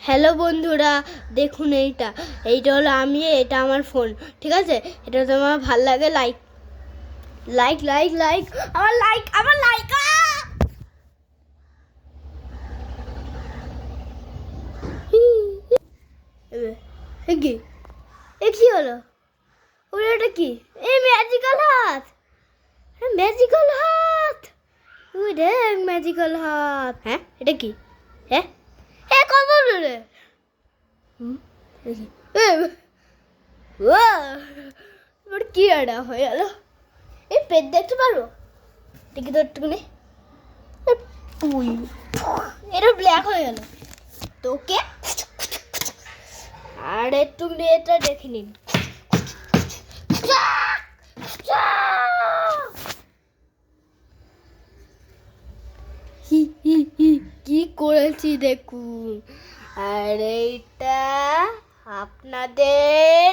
Hello বন্ধুরা, দেখুন এইটা হলো আমি, এটা আমার ফোন। ঠিক আছে, এটা তোমার ভাল লাগে, লাইক লাইক লাইক লাইক আমার লাইক কি কি হলো? এটা কি? এই ম্যাজিক্যাল হাত, ম্যাজিক্যাল হাত, দেখ ম্যাজিক্যাল হাত। হ্যাঁ, এটা কি? হ্যাঁ কত রে? কি এটা হয়ে গেল? এই পেট দেখতে পারবো? দেখি তো একটুখানি। এটা ব্ল্যাক হয়ে গেল। তোকে আর একটুখানি এটা দেখে নিন। কি করেছি দেখুন। আর এইটা আপনাদের